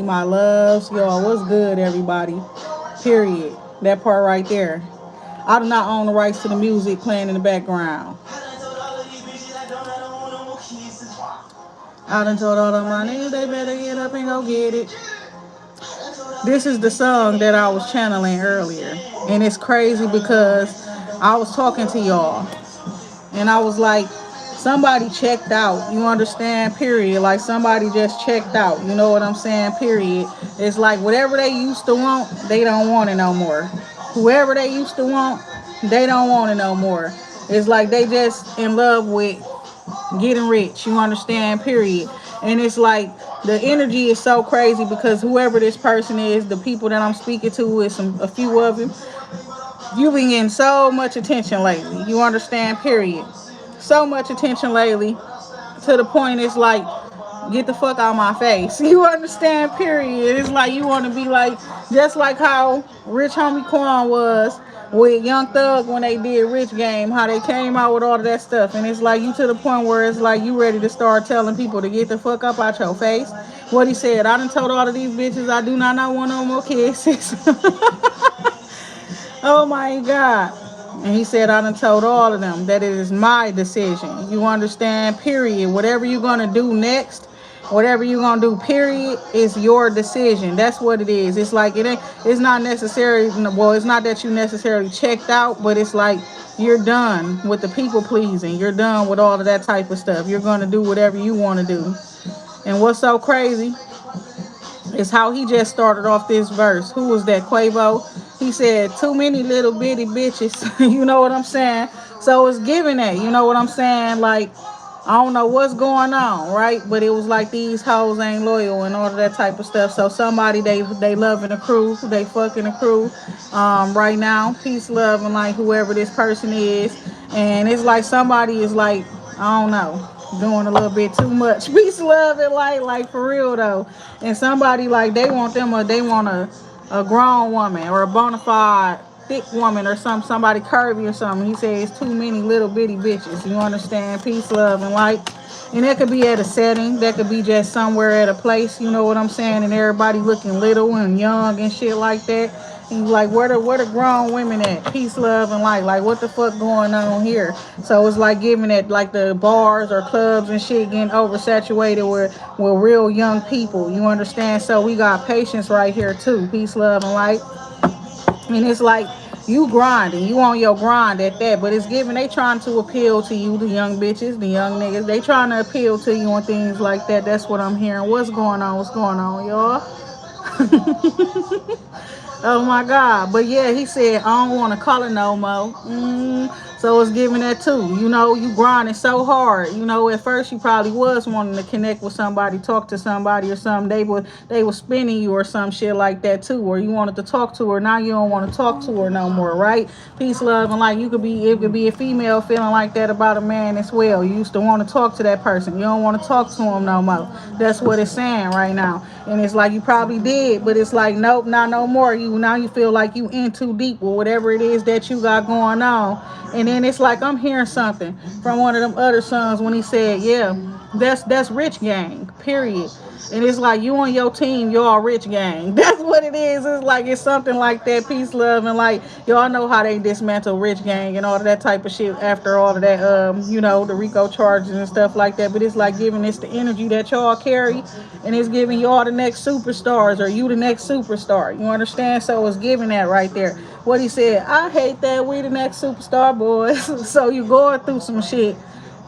My loves, y'all, what's good, everybody? Period. That part right there. I do not own the rights to the music playing in the background. I done told all of my niggas they better get up and go get it. This is the song that I was channeling earlier. And it's crazy because I was talking to y'all and I was like, somebody checked out. You understand? Period. Like somebody just checked out. You know what I'm saying? Period. It's like whatever they used to want, they don't want it no more. Whoever they used to want, they don't want it no more. It's like they just in love with getting rich. You understand? Period. And it's like the energy is so crazy because whoever this person is, the people that I'm speaking to is a few of them. You've been getting so much attention lately. You understand? Period. So much attention lately to the point it's like, get the fuck out of my face. You understand? Period. It's like you want to be like, just like how Rich Homie Quan was with Young Thug when they did Rich Game, how they came out with all of that stuff. And it's like you to the point where it's like you ready to start telling people to get the fuck up out your face. What he said, I done told all of these bitches I do not want no more kisses. Oh my God. And he said, I done told all of them that it is my decision. You understand? Period. Whatever you're going to do next, whatever you're going to do, period, is your decision. That's what it is. It's like, it's not necessary. Well, it's not that you necessarily checked out, but it's like you're done with the people pleasing. You're done with all of that type of stuff. You're going to do whatever you want to do. And what's so crazy is how he just started off this verse. Who was that? Quavo. He said, too many little bitty bitches. You know what I'm saying? So it's giving that. You know what I'm saying? Like, I don't know what's going on, right? But it was like these hoes ain't loyal and all of that type of stuff. So somebody they loving a crew, they fucking a crew right now. Peace, love, and like whoever this person is. And it's like somebody is like, I don't know, doing a little bit too much. Peace, love, and like for real though. And somebody like they want them or they want a grown woman or a bona fide thick woman or somebody curvy or something. He says it's too many little bitty bitches. You understand? Peace, love, and light. And that could be at a setting. That could be just somewhere at a place. You know what I'm saying? And everybody looking little and young and shit like that. And like, where the grown women at? Peace, love, and light. Like, what the fuck going on here? So it's like giving it like the bars or clubs and shit getting oversaturated with real young people. You understand? So we got patience right here too. Peace, love, and light. And it's like you grinding, you on your grind at that, but it's giving they trying to appeal to you, the young bitches, the young niggas. They trying to appeal to you on things like that. That's what I'm hearing. What's going on? What's going on, y'all? Oh my God. But yeah, he said, I don't want to call it no more. So it's giving that too. You know, you grinding so hard. You know, at first you probably was wanting to connect with somebody, talk to somebody or something. They were spinning you or some shit like that too. Or you wanted to talk to her. Now you don't want to talk to her no more, right? Peace, love, and like it could be a female feeling like that about a man as well. You used to want to talk to that person. You don't want to talk to him no more. That's what it's saying right now. And it's like you probably did, but it's like nope, not no more. Now you feel like you in too deep with whatever it is that you got going on. And then it's like I'm hearing something from one of them other sons when he said, yeah, that's rich gang, period. And it's like you on your team, y'all rich gang. That's what it is. It's like it's something like that. Peace, love, and like y'all know how they dismantle rich gang and all of that type of shit after all of that, the RICO charges and stuff like that. But it's like giving this the energy that y'all carry, and it's giving y'all the next superstars or you the next superstar. You understand? So it's giving that right there. What he said, I hate that we the next superstar boys. So you going through some shit.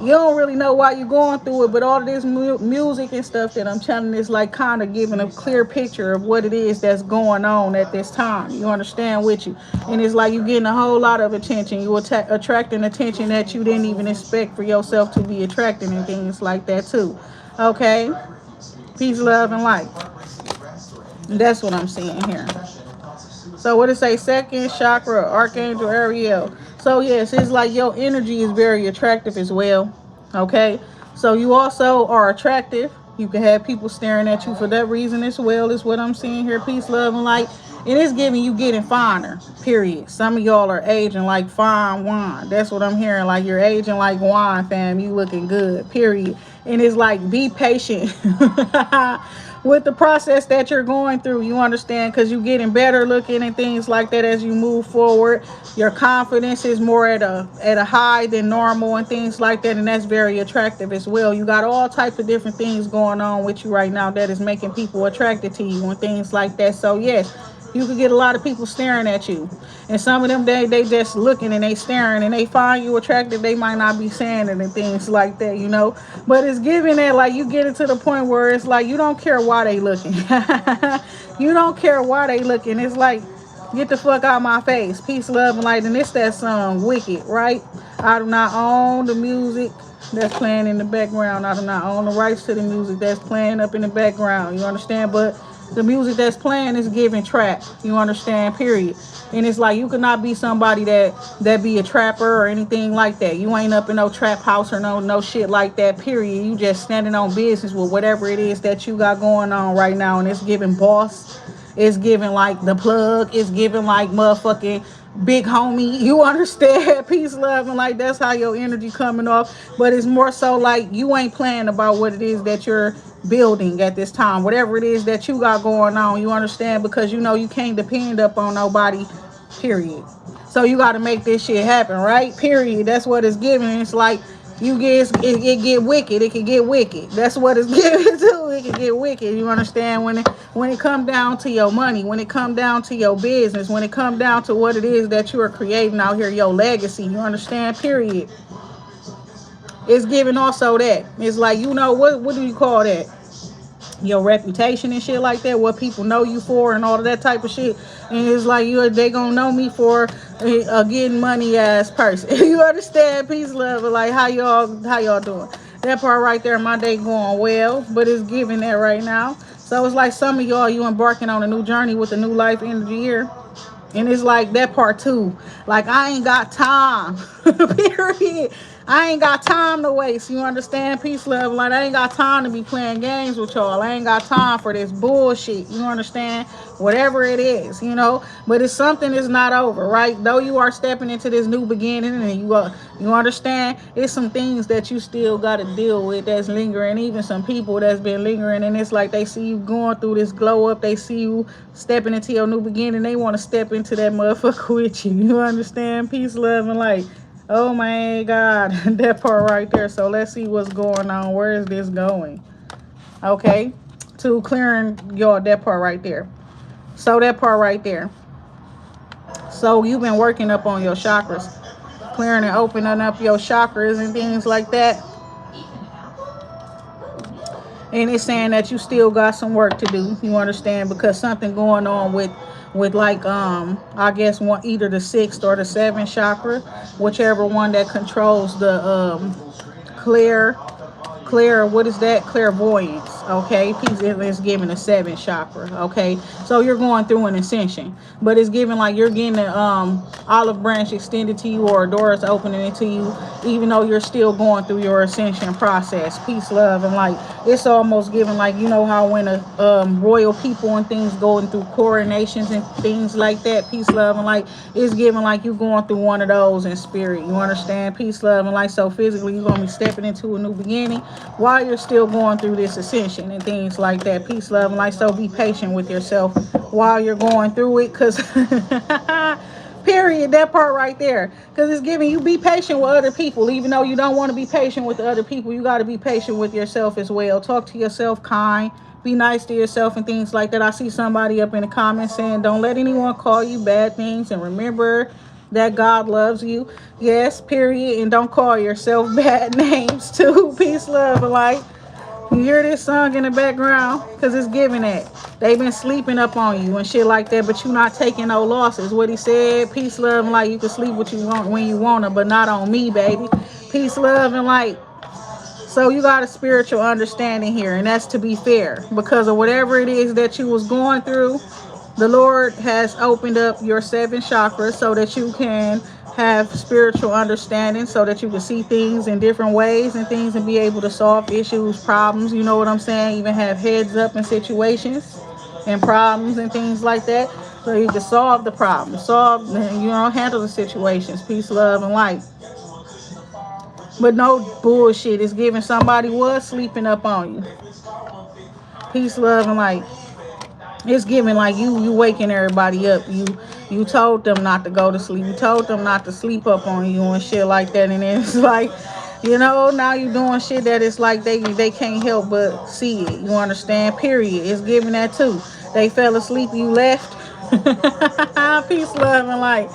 You don't really know why you're going through it, but all of this music and stuff that I'm telling is like kind of giving a clear picture of what it is that's going on at this time. You understand with you? And it's like you're getting a whole lot of attention. You're attracting attention that you didn't even expect for yourself to be attracting and things like that too. Okay? Peace, love, and light. That's what I'm seeing here. So what it say? Second chakra, Archangel Ariel. So yes, it's like your energy is very attractive as well. Okay. So you also are attractive. You can have people staring at you for that reason as well, is what I'm seeing here. Peace, love, and light. And it's giving you getting finer. Period. Some of y'all are aging like fine wine. That's what I'm hearing. Like you're aging like wine, fam. You looking good. Period. And it's like be patient. with the process that you're going through, you understand, because you're getting better looking and things like that as you move forward. Your confidence is more at a high than normal and things like that, and that's very attractive as well. You got all types of different things going on with you right now that is making people attracted to you and things like that. So yes, you could get a lot of people staring at you, and some of them they just looking and they staring and they find you attractive. They might not be saying it and things like that, but it's giving that, like, you get it to the point where it's like you don't care why they looking. You don't care why they looking. It's like, get the fuck out of my face. Peace, love, and light. And it's that song Wicked, right? I do not own the music that's playing in the background. I do not own the rights to the music that's playing up in the background. You understand? But the music that's playing is giving trap. You understand? Period. And it's like, you could not be somebody that be a trapper or anything like that. You ain't up in no trap house or no shit like that. Period. You just standing on business with whatever it is that you got going on right now, and it's giving boss. It's giving like the plug. It's giving like motherfucking big homie. You understand? Peace, love, and like, that's how your energy coming off. But it's more so like you ain't playing about what it is that you're building at this time. Whatever it is that you got going on, you understand? Because you can't depend up on nobody, period. So you got to make this shit happen, right? Period. That's what it's giving. It's like it get wicked. It can get wicked. That's what it's giving to. It can get wicked. You understand? When it come down to your money, when it come down to your business, when it come down to what it is that you are creating out here, your legacy. You understand? Period. It's giving also that. It's like, what do you call that? Your reputation and shit like that, what people know you for and all of that type of shit. And it's like, they gonna know me for a getting money ass person. You understand? Peace, love, like, how y'all doing? That part right there, my day going well, but it's giving that right now. So it's like, some of y'all, you embarking on a new journey with a new life energy here. And it's like that part too. Like, I ain't got time. Period. I ain't got time to waste. You understand? Peace, love. Like, I ain't got time to be playing games with y'all. I ain't got time for this bullshit. You understand? Whatever it is, But it's something that's not over, right? Though you are stepping into this new beginning, and you understand, it's some things that you still got to deal with that's lingering. Even some people that's been lingering, and it's like they see you going through this glow up. They see you stepping into your new beginning. They want to step into that motherfucker with you. You understand? Peace, love, and light. Oh my God, that part right there. So let's see what's going on. Where is this going? Okay, to clearing that part right there. So that part right there. So you've been working up on your chakras, clearing and opening up your chakras and things like that. And it's saying that you still got some work to do. You understand? Because something going on with like I guess either the 6th or the 7th chakra, whichever one that controls the clear, what is that? Clairvoyance. Okay, peace is giving the 7th chakra. Okay, so you're going through an ascension, but it's giving like you're getting the olive branch extended to you, or doors opening it to you, even though you're still going through your ascension process. Peace, love, and like, it's almost giving like, how when a royal people and things going through coronations and things like that. Peace, love, and like, it's giving like you going through one of those in spirit. You understand? Peace, love, and like, so physically you're gonna be stepping into a new beginning while you're still going through this ascension and things like that. Peace, love, and like, so be patient with yourself while you're going through it, because period, that part right there, because it's giving you be patient with other people. Even though you don't want to be patient with the other people, you got to be patient with yourself as well. Talk to yourself kind, be nice to yourself and things like that. I see somebody up in the comments saying, don't let anyone call you bad things, and remember that God loves you. Yes, period. And don't call yourself bad names too. Peace, love, and light. You hear this song in the background? Because it's giving that. They've been sleeping up on you and shit like that, but you not taking no losses. What he said, peace, love, and light. You can sleep what you want when you want to, but not on me, baby. Peace, love, and light. So you got a spiritual understanding here, and that's to be fair. Because of whatever it is that you was going through, the Lord has opened up your 7 chakras so that you can have spiritual understanding, so that you can see things in different ways and things, and be able to solve issues, problems, you know what I'm saying? Even have heads up in situations and problems and things like that, so you can solve the problem, handle the situations. Peace, love, and light. But no bullshit is giving somebody was sleeping up on you. Peace, love, and light. It's giving like you waking everybody up. You told them not to go to sleep. You told them not to sleep up on you and shit like that. And then it's like, now you doing shit that it's like they can't help but see it. You understand? Period. It's giving that too. They fell asleep. You left. Peace, love, and light.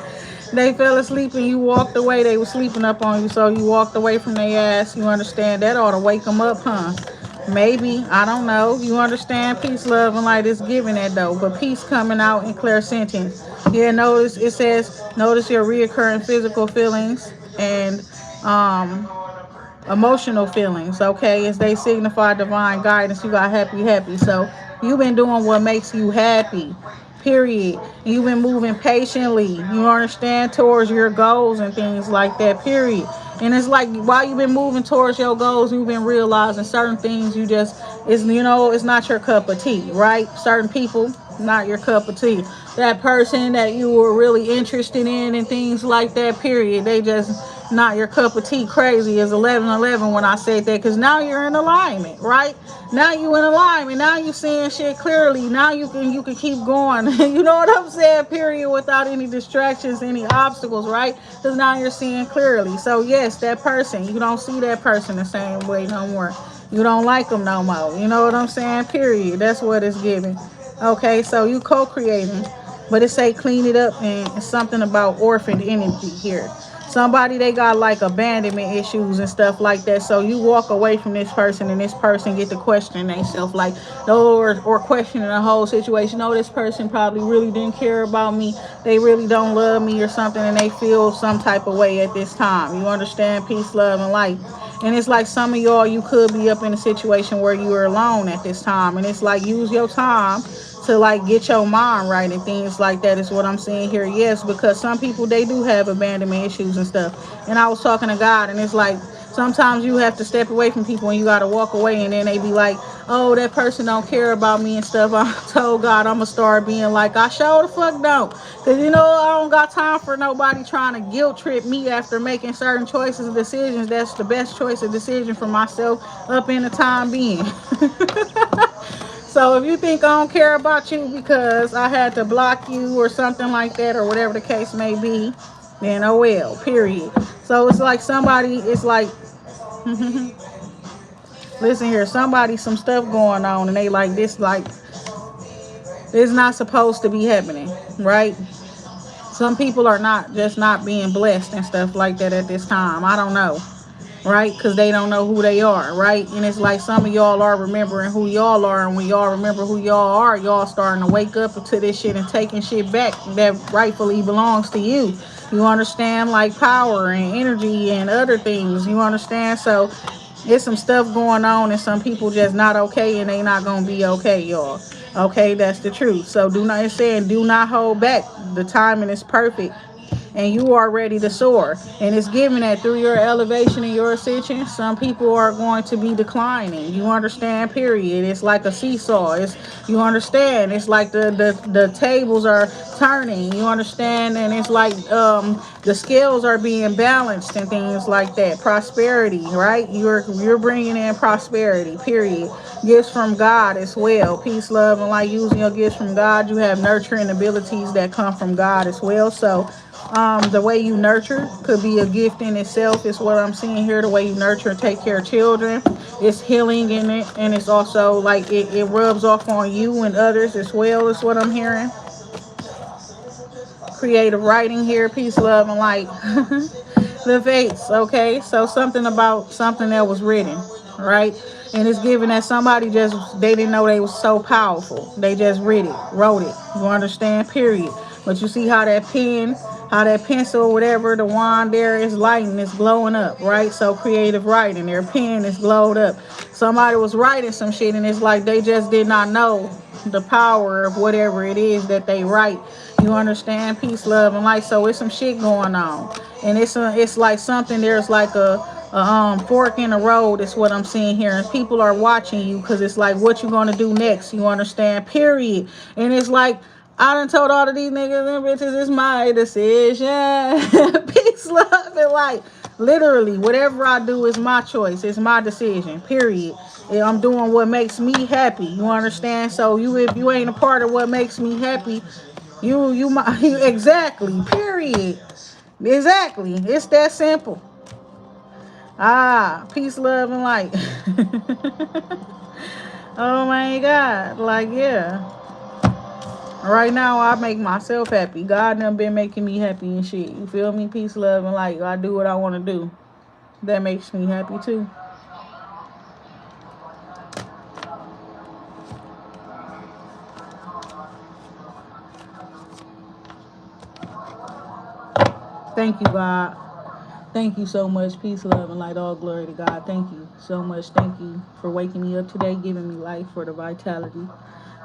They fell asleep and you walked away. They were sleeping up on you, so you walked away from their ass. You understand? That ought to wake them up, huh? Maybe. I don't know. You understand? Peace, love, and light is giving that though. But peace coming out in clear sentence. Yeah, notice it says, notice your reoccurring physical feelings and emotional feelings, okay? As they signify divine guidance, you got happy, happy. So you've been doing what makes you happy, period. And you've been moving patiently, you understand, towards your goals and things like that, period. And it's like while you've been moving towards your goals, you've been realizing certain things it's not your cup of tea, right? Certain people, not your cup of tea. That person that you were really interested in and things like that, period. They just not your cup of tea. Crazy is 11:11 when I said that, because now you're in alignment, right? Now you in alignment. Now you seeing shit clearly. Now you can keep going. You know what I'm saying? Period. Without any distractions, any obstacles, right? Because now you're seeing clearly. So yes, that person, you don't see that person the same way no more. You don't like them no more. You know what I'm saying? Period. That's what it's giving. Okay, so you co-creating, but it say clean it up, and it's something about orphaned energy here. Somebody, they got like abandonment issues and stuff like that. So you walk away from this person and this person get to question themselves, like, no, or questioning the whole situation. No, this person probably really didn't care about me. They really don't love me or something, and they feel some type of way at this time. You understand? Peace, love, and light. And it's like some of y'all, you could be up in a situation where you are alone at this time. And it's like, use your time to like get your mind right and things like that is what I'm saying here. Yes, because some people, they do have abandonment issues and stuff. And I was talking to God, and it's like sometimes you have to step away from people and you got to walk away, and then they be like, oh, that person don't care about me and stuff. I told God I'm gonna start being like, I sure the fuck don't, because I don't got time for nobody trying to guilt trip me after making certain choices and decisions. That's the best choice of decision for myself up in the time being. So if you think I don't care about you because I had to block you or something like that, or whatever the case may be, then oh well, period. So it's like somebody, it's like, listen here, somebody, some stuff going on, and they like this, like, it's not supposed to be happening, right? Some people are not being blessed and stuff like that at this time. I don't know, right? Because they don't know who they are, right? And it's like some of y'all are remembering who y'all are, and when y'all remember who y'all are, y'all starting to wake up to this shit and taking shit back that rightfully belongs to you. You understand? Like power and energy and other things. You understand? So there's some stuff going on, and some people just not okay, and they not gonna be okay, y'all. Okay, that's the truth. So it's saying do not hold back. The timing is perfect, and you are ready to soar. And it's given that through your elevation and your ascension, some people are going to be declining. You understand? Period. It's like a seesaw. You understand? It's like the tables are turning. You understand? And it's like the scales are being balanced and things like that. Prosperity, right? You're bringing in prosperity. Period. Gifts from God as well. Peace, love, and light. Using your gifts from God, you have nurturing abilities that come from God as well. So the way you nurture could be a gift in itself, is what I'm seeing here. The way you nurture and take care of children, it's healing in it, and it's also like it rubs off on you and others as well, is what I'm hearing. Creative writing here. Peace, love, and light. The fates, okay? So something about something that was written, right? And it's given that somebody they didn't know they was so powerful. They just wrote it. You understand? Period. But you see how that pencil, whatever, the wand there is lighting, it's glowing up, right? So creative writing, their pen is glowed up. Somebody was writing some shit, and it's like they just did not know the power of whatever it is that they write. You understand? Peace, love, and light. So it's some shit going on, and it's like something. There's like a fork in the road. Is what I'm seeing here, and people are watching you, because it's like, what you gonna do next? You understand? Period. And it's like, I done told all of these niggas and bitches it's my decision. Peace, love, and light. Literally, whatever I do is my choice. It's my decision. Period. I'm doing what makes me happy. You understand? So if you ain't a part of what makes me happy, you might exactly. Period. Exactly. It's that simple. Peace, love, and light. Oh my God. Like, yeah. Right now, I make myself happy. God done been making me happy and shit. You feel me? Peace, love, and light. I do what I want to do. That makes me happy too. Thank you, God. Thank you so much. Peace, love, and light. All glory to God. Thank you so much. Thank you for waking me up today, giving me life for the vitality.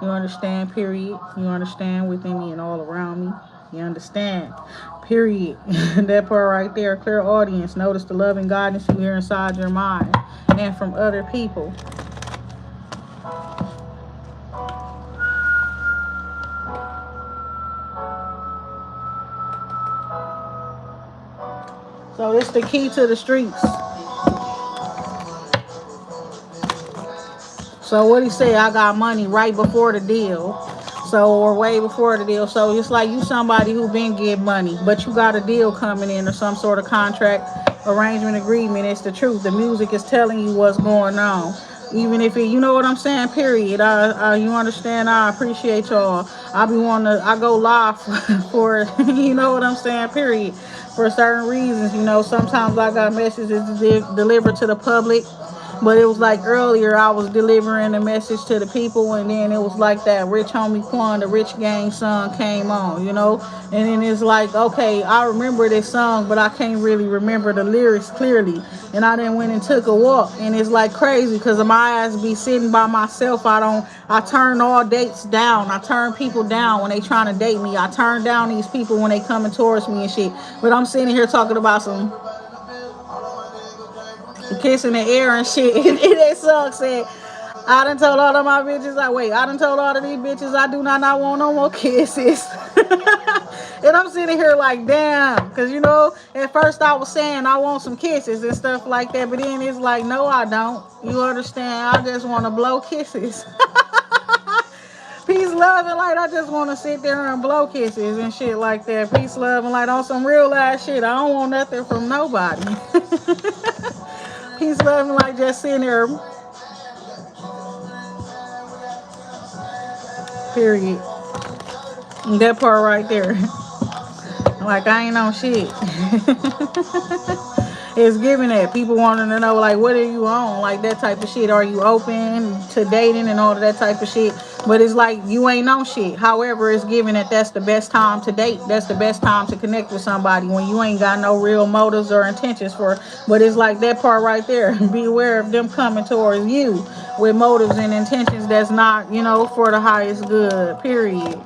You understand, period. You understand within me and all around me. You understand, period. That part right there, clear audience. Notice the love and guidance you hear inside your mind and from other people. So it's the key to the streets. So what he say? I got money right before the deal. So, or way before the deal. So it's like you somebody who been getting money, but you got a deal coming in or some sort of contract arrangement agreement. It's the truth. The music is telling you what's going on. Even if it, you know what I'm saying, period. You understand? I appreciate y'all. I go live for, you know what I'm saying, period. For certain reasons, sometimes I got messages delivered to the public. But it was like earlier, I was delivering a message to the people, and then it was like that Rich Homie Quan, the Rich Gang song came on. And then it's like, okay, I remember this song, but I can't really remember the lyrics clearly. And I then went and took a walk, and it's like crazy because my ass be sitting by myself. I turn all dates down. I turn people down when they trying to date me. I turn down these people when they coming towards me and shit. But I'm sitting here talking about some kiss in the air and shit. And that song said, I done told all of my bitches, I done told all of these bitches I do not want no more kisses. And I'm sitting here like, damn. Because, at first I was saying I want some kisses and stuff like that. But then it's like, no, I don't. You understand? I just want to blow kisses. Peace, love, and light. I just want to sit there and blow kisses and shit like that. Peace, love, and light on some real ass shit. I don't want nothing from nobody. Peace, love, and light. Just sitting there. Period. That part right there. Like, I ain't on shit. It's giving that. People wanting to know, like, what are you on? Like, that type of shit. Are you open to dating and all of that type of shit? But it's like, you ain't on shit. However, it's giving that that's the best time to date. That's the best time to connect with somebody when you ain't got no real motives or intentions for. But it's like that part right there. Be aware of them coming towards you with motives and intentions that's not, for the highest good. Period.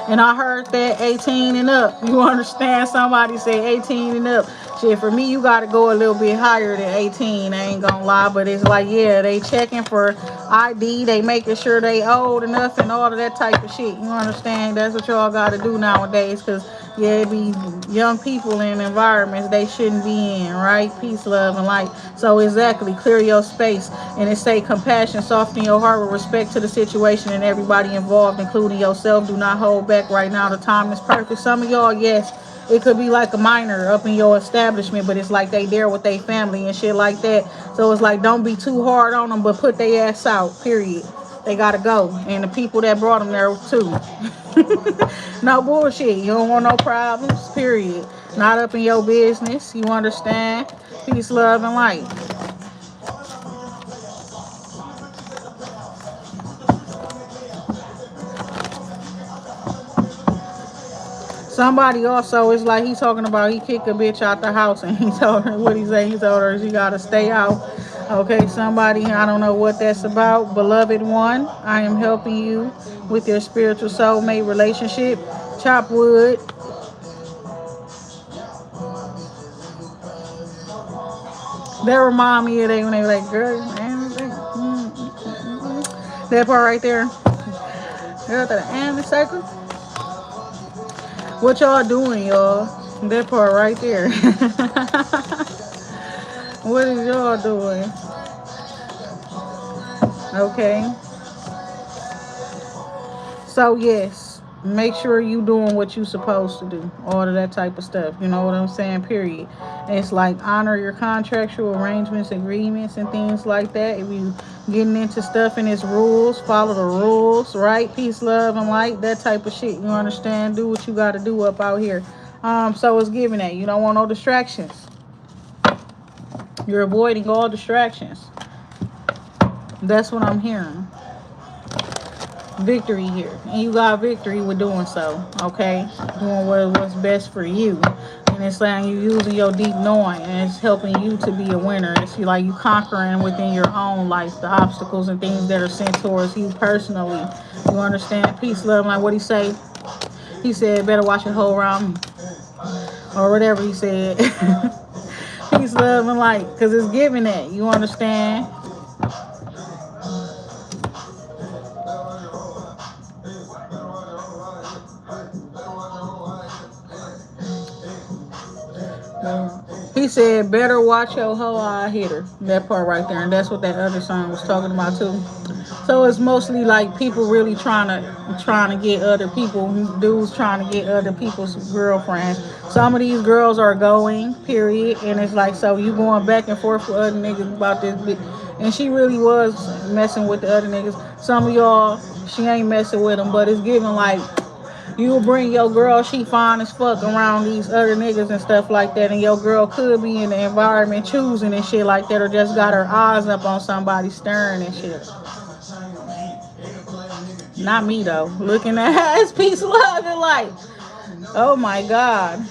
And I heard that 18 and up. You understand? Somebody say 18 and up. Shit, for me, you got to go a little bit higher than 18. I ain't going to lie. But it's like, yeah, they checking for ID. They making sure they old enough and all of that type of shit. You understand? That's what y'all got to do nowadays. Because, yeah, it be young people in environments they shouldn't be in, right? Peace, love, and light. So, exactly, clear your space. And it say compassion, soften your heart with respect to the situation and everybody involved, including yourself. Do not hold back right now. The time is perfect. Some of y'all, yes, it could be like a minor up in your establishment, but it's like they there with their family and shit like that. So it's like, don't be too hard on them, but put their ass out, period. They got to go. And the people that brought them there, too. No bullshit. You don't want no problems, period. Not up in your business. You understand? Peace, love, and light. Somebody also is like, he talking about he kicked a bitch out the house and he told her, what he say? He told her she got to stay out. Okay, somebody, I don't know what that's about. Beloved one, I am helping you with your spiritual soulmate relationship. Chop wood. That remind me of they when they were like, girl, man, that part right there. Girl, to the end of the circle. What y'all doing, y'all? That part right there. What is y'all doing? Okay. So yes, make sure you doing what you supposed to do. All of that type of stuff. You know what I'm saying? Period. It's like honor your contractual arrangements, agreements, and things like that. If you getting into stuff and its rules, follow the rules, right? Peace, love, and light. That type of shit. You understand? Do what you got to do up out here. So it's giving that. You don't want no distractions. You're avoiding all distractions. That's what I'm hearing. Victory here, and you got victory with doing so. Okay, doing what's best for you, and it's like you using your deep knowing, and it's helping you to be a winner. It's like you conquering within your own life the obstacles and things that are sent towards you personally. You understand? Peace, love, like what he say. He said, "Better watch your whole around me," or whatever he said. Peace, love, and light, because it's giving that. You understand? He said, "Better watch your hoe, I hit her." That part right there, and that's what that other song was talking about too. So it's mostly like people really trying to get other people, dudes trying to get other people's girlfriends. Some of these girls are going, period, and it's like so you going back and forth with other niggas about this, and she really was messing with the other niggas. Some of y'all, she ain't messing with them, but it's giving like you bring your girl, she fine as fuck around these other niggas and stuff like that, and your girl could be in the environment choosing and shit like that, or just got her eyes up on somebody staring and shit. Not me though. Looking at his peace, love, and light. Oh my god.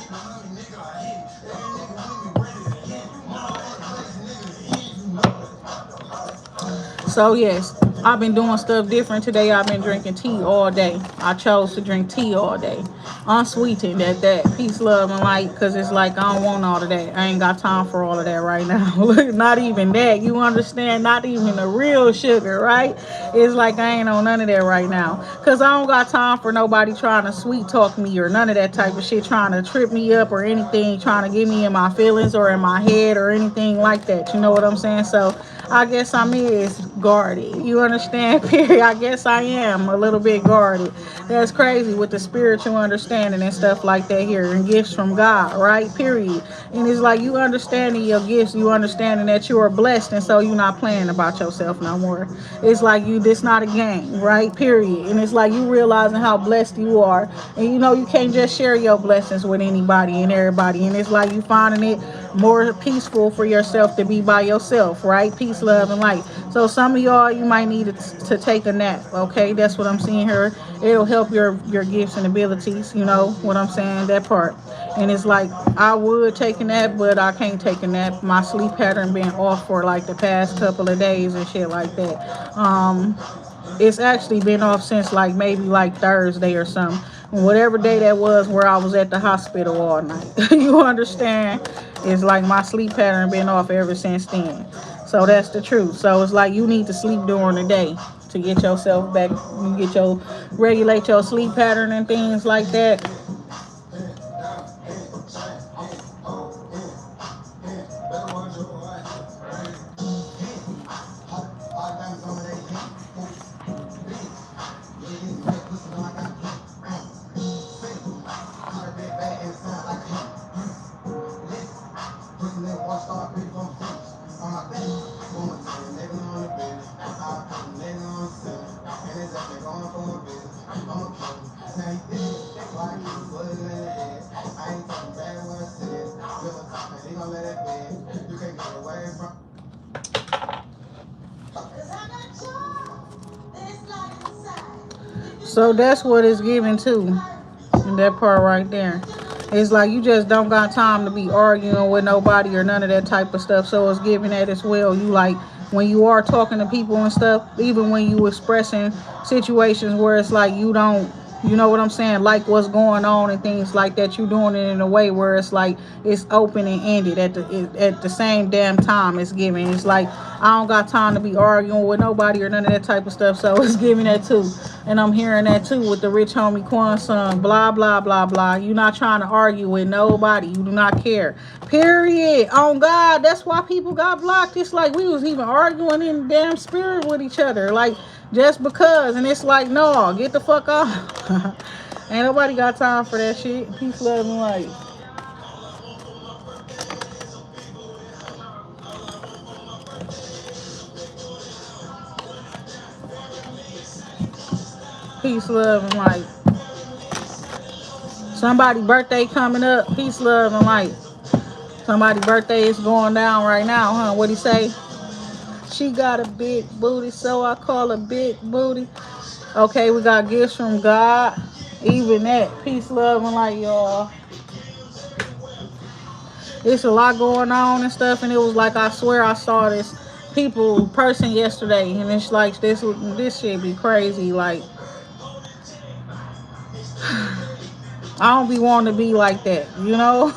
So yes, I've been doing stuff different today. I've been drinking tea all day. I chose to drink tea all day, unsweetened at that. Peace, love, and light, because it's like I don't want all of that. I ain't got time for all of that right now. Not even that. You understand? Not even the real sugar, right? It's like I ain't on none of that right now, because I don't got time for nobody trying to sweet talk me or none of that type of shit, trying to trip me up or anything, trying to get me in my feelings or in my head or anything like that. You know what I'm saying? So I guess I'm is guarded. You understand? Period. I guess I am a little bit guarded. That's crazy with the spiritual understanding and stuff like that here and gifts from God, right? Period. And it's like you understanding your gifts, you understanding that you are blessed, and so you're not playing about yourself no more. It's like you this not a game, right? Period. And it's like you realizing how blessed you are. And you know you can't just share your blessings with anybody and everybody. And it's like you finding it more peaceful for yourself to be by yourself, right? Peace, love, and light. So some of y'all, you might need to take a nap. Okay, that's what I'm seeing here. It'll help your gifts and abilities. You know what I'm saying? That part. And it's like I would take a nap, but I can't take a nap. My sleep pattern been off for like the past couple of days and shit like that. It's actually been off since like maybe like Thursday or something. Whatever day that was where I was at the hospital all night. You understand? It's like my sleep pattern been off ever since then. So that's the truth. So it's like you need to sleep during the day to get yourself back, you get your regulate your sleep pattern and things like that. So that's what it's giving too. And that part right there. It's like you just don't got time to be arguing with nobody or none of that type of stuff. So it's giving that as well. You like when you are talking to people and stuff, even when you expressing situations where it's like you don't You know what I'm saying? Like what's going on and things like that. You doing it in a way where it's like it's open and ended at the same damn time it's giving. It's like I don't got time to be arguing with nobody or none of that type of stuff. So it's giving that too. And I'm hearing that too with the rich homie Quan son. Blah blah blah blah. You not trying to argue with nobody. You do not care. Period. On God. That's why people got blocked. It's like we was even arguing in damn spirit with each other. Like just because. And it's like, no, get the fuck off. Ain't nobody got time for that shit. Peace, love, and light. Peace, love, and light. Somebody birthday coming up. Peace, love, and light. Somebody birthday is going down right now, huh? What'd he say? She got a big booty, so I call her big booty. Okay, we got gifts from God. Even that. Peace, love, and light, y'all. It's a lot going on and stuff, and it was like I swear I saw this person yesterday, and it's like this shit be crazy. Like I don't be wanting to be like that, you know.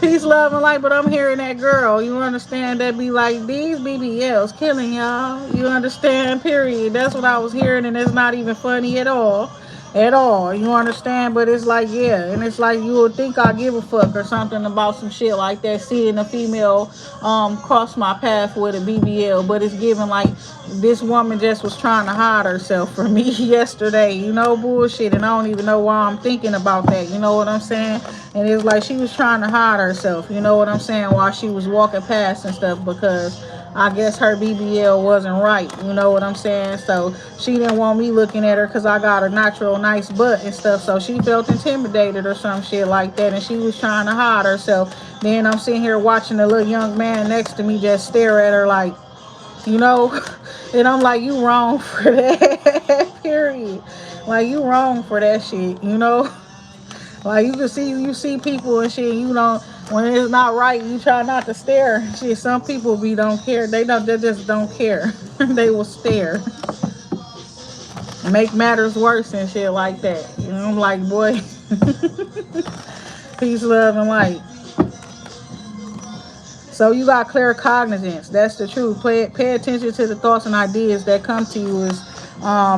Peace, love, and light. But I'm hearing that girl, you understand, that be like, these BBLs killing y'all. You understand, period. That's what I was hearing, and it's not even funny at all. At all. You understand? But it's like, yeah. And it's like you would think I give a fuck or something about some shit like that. Seeing a female cross my path with a BBL. But it's giving like this woman just was trying to hide herself from me yesterday. You know, bullshit. And I don't even know why I'm thinking about that. You know what I'm saying? And it's like she was trying to hide herself. You know what I'm saying? While she was walking past and stuff, because I guess her BBL wasn't right. You know what I'm saying? So she didn't want me looking at her because I got a natural nice butt and stuff. So she felt intimidated or some shit like that. And she was trying to hide herself. Then I'm sitting here watching the little young man next to me just stare at her like, you know. And I'm like, you wrong for that. Period. Like, you wrong for that shit, you know. Like you see people and shit, you know, when it's not right, you try not to stare. Shit, some people don't care. They just don't care. They will stare. Make matters worse and shit like that. You know, I'm like, boy. Peace, love, and light. So you got clear cognizance. That's the truth. Pay attention to the thoughts and ideas that come to you is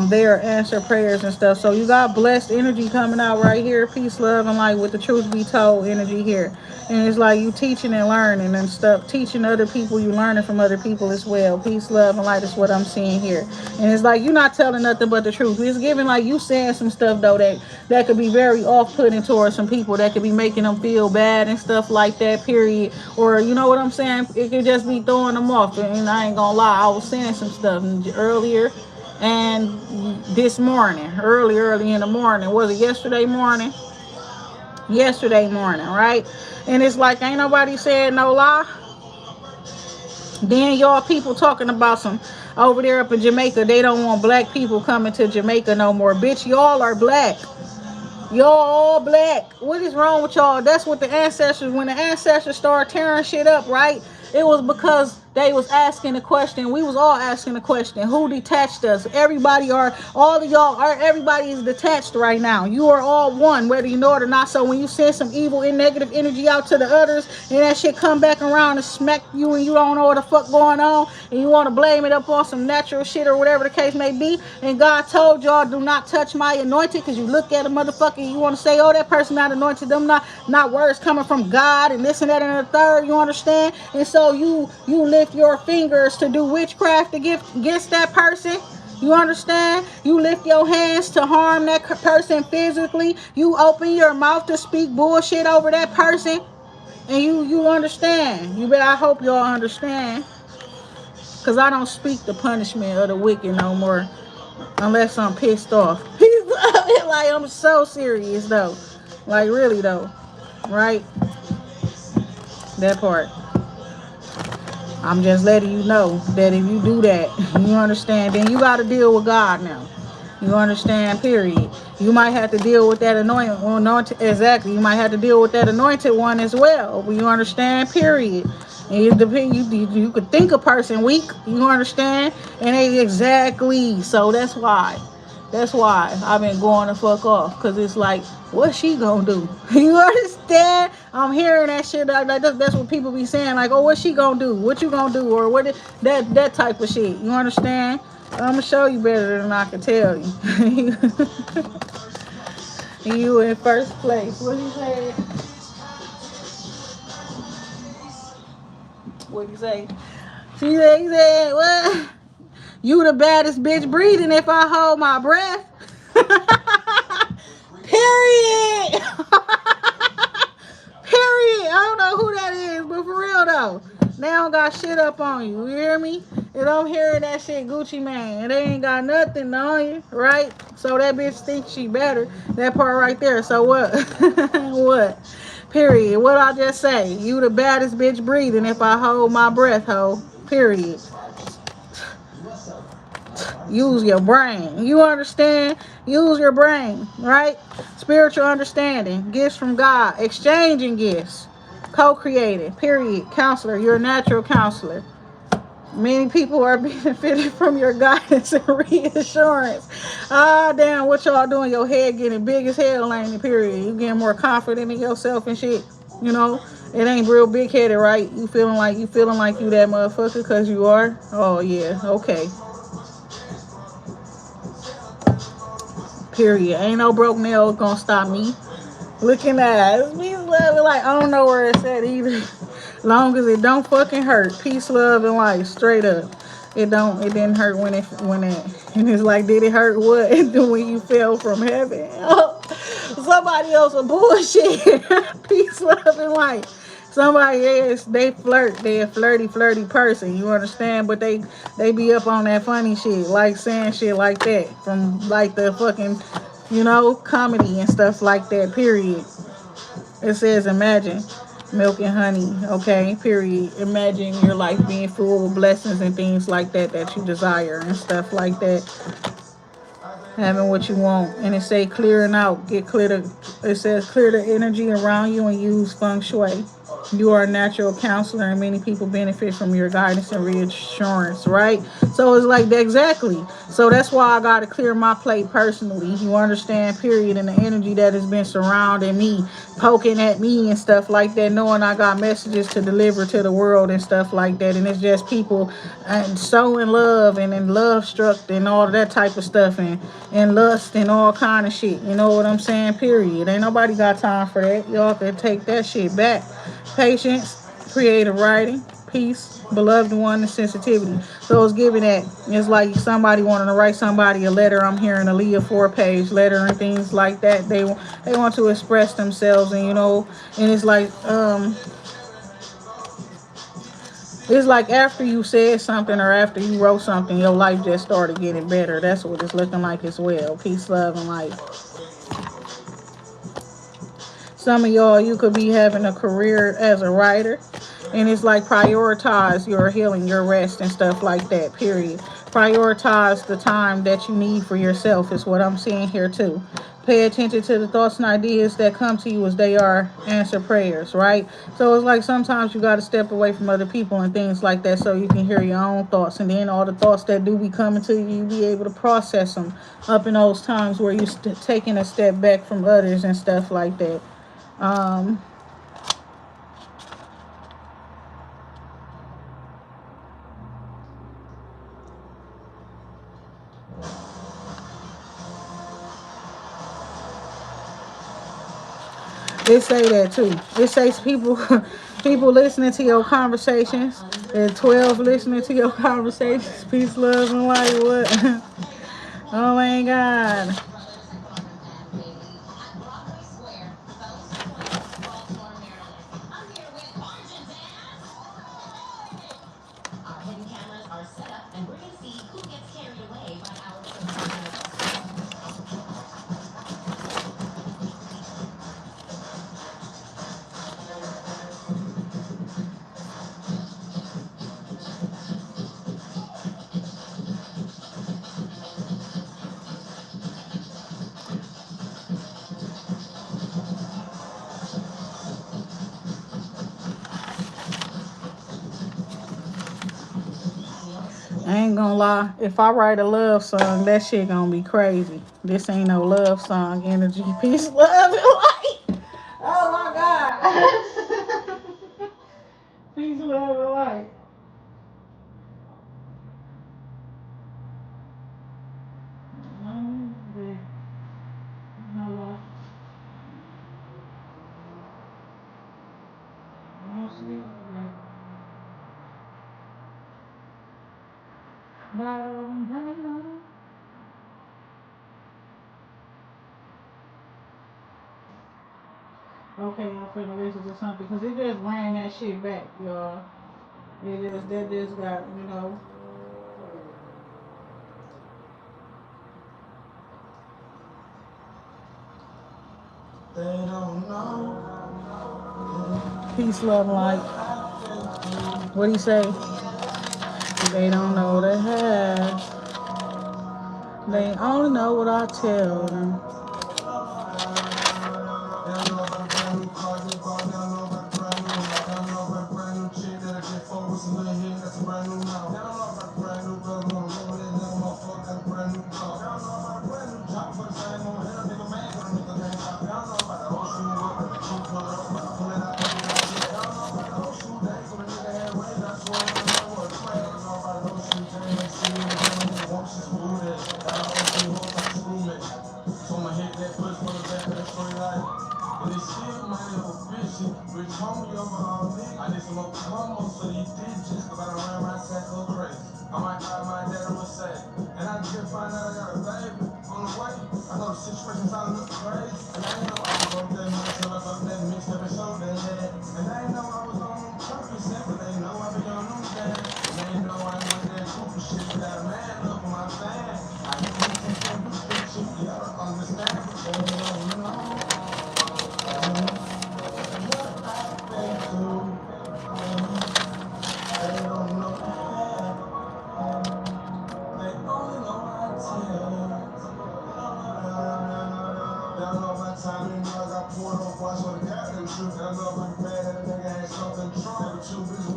their answer prayers and stuff. So you got blessed energy coming out right here. Peace, love, and light with the truth be told energy here. And it's like you teaching and learning and stuff. Teaching other people, you learning from other people as well. Peace, love, and light is what I'm seeing here. And it's like you're not telling nothing but the truth. It's giving like you saying some stuff though that could be very off-putting towards some people, that could be making them feel bad and stuff like that, period. Or you know what I'm saying? It could just be throwing them off. And I ain't gonna lie, I was saying some stuff earlier and this morning, early in the morning. Was it yesterday morning? Yesterday morning, right? And it's like ain't nobody said no lie. Then y'all people talking about some over there up in Jamaica, they don't want black people coming to Jamaica no more. Bitch, y'all are black. Y'all all black. What is wrong with y'all? That's what the ancestors, when the ancestors started tearing shit up, right? It was because they was asking the question. We was all asking the question. Who detached us? Everybody are, all of y'all are, everybody is detached right now. You are all one, whether you know it or not. So when you send some evil and negative energy out to the others, and that shit come back around and smack you and you don't know what the fuck going on, and you want to blame it up on some natural shit or whatever the case may be, and God told y'all do not touch my anointed, because you look at a motherfucker and you want to say, oh, that person not anointed, them not words coming from God and this and that and the third, you understand? And so you lift your fingers to do witchcraft against that person. You understand? You lift your hands to harm that person physically. You open your mouth to speak bullshit over that person. And you understand. I hope y'all understand. Because I don't speak the punishment of the wicked no more. Unless I'm pissed off. Like, I'm so serious though. Like, really though. Right? That part. I'm just letting you know that if you do that, you understand, then you got to deal with God now. You understand, period. You might have to deal with that anointed, exactly. You might have to deal with that anointed one as well. You understand, period. And it depends, you could think a person weak, you understand? And they exactly, so that's why. That's why I've been going the fuck off. Cause it's like, what's she gonna do? You understand? I'm hearing that shit. Like that's what people be saying. Like, oh, what's she gonna do? What you gonna do? Or that type of shit. You understand? I'm gonna show you better than I can tell you. You in first place. What you say? What you say? He said, what? You the baddest bitch breathing if I hold my breath. Period. Period. I don't know who that is, but for real though, they don't got shit up on you. You hear me? And I'm hearing that shit Gucci Mane, and they ain't got nothing on you, right? So that bitch thinks she better. That part right there. So what? What? Period. What I just say? You the baddest bitch breathing if I hold my breath, ho. Period. Use your brain. You understand? Use your brain, right? Spiritual understanding, gifts from God, exchanging gifts, co-created, period. Counselor, you're a natural counselor. Many people are benefiting from your guidance and reassurance. Ah, damn, what y'all doing? Your head getting big as hell, ain't it? Period. You getting more confident in yourself and shit. You know, it ain't real big headed, right? You feeling like you that motherfucker because you are. Oh yeah, okay. Period. Ain't no broke nail gonna stop me. Looking at me loving like I don't know where it's at either. Long as it don't fucking hurt. Peace, love, and life. Straight up. It didn't hurt when it and it's like, did it hurt what? When you fell from heaven? Oh, somebody else a bullshit. Peace, love, and life. Somebody else, they flirt. They a flirty person. You understand? But they be up on that funny shit, like saying shit like that from like the fucking, comedy and stuff like that. Period. It says, imagine milk and honey. Okay. Period. Imagine your life being full of blessings and things like that you desire and stuff like that. Having what you want, and it say clearing out, it says clear the energy around you and use feng shui. You are a natural counselor and many people benefit from your guidance and reassurance, right? So it's like that, exactly. So that's why I got to clear my plate personally. You understand? Period. And the energy that has been surrounding me, poking at me and stuff like that, knowing I got messages to deliver to the world and stuff like that. And it's just people and so in love and in love struck and all that type of stuff and lust and all kind of shit. You know what I'm saying? Period. Ain't nobody got time for that. Y'all can take that shit back. Patience, creative writing, peace, beloved one, and sensitivity. So it's giving that. It's like somebody wanting to write somebody a letter. I'm hearing a Leah 4-page letter and things like that. They want to express themselves, and and it's like after you said something or after you wrote something, your life just started getting better. That's what it's looking like as well. Peace, love, and life. Some of y'all, you could be having a career as a writer, and it's like prioritize your healing, your rest, and stuff like that, period. Prioritize the time that you need for yourself is what I'm seeing here too. Pay attention to the thoughts and ideas that come to you as they are answer prayers, right? So it's like sometimes you got to step away from other people and things like that so you can hear your own thoughts, and then all the thoughts that do be coming to you, you be able to process them up in those times where you're taking a step back from others and stuff like that. Um, it say that too. It says people people listening to your conversations and 12 listening to your conversations. Peace, love, and light. What? Oh my God. ain't gonna lie. If I write a love song, that shit gonna be crazy. This ain't no love song. Energy, peace, love, and light. Oh my God. Peace, love, and light. Okay, I'm finna listen to something because it just ran that shit back, y'all. That just got, you know. They don't know. Peace, love, light. What do you say? They don't know the half. They only know what I tell them.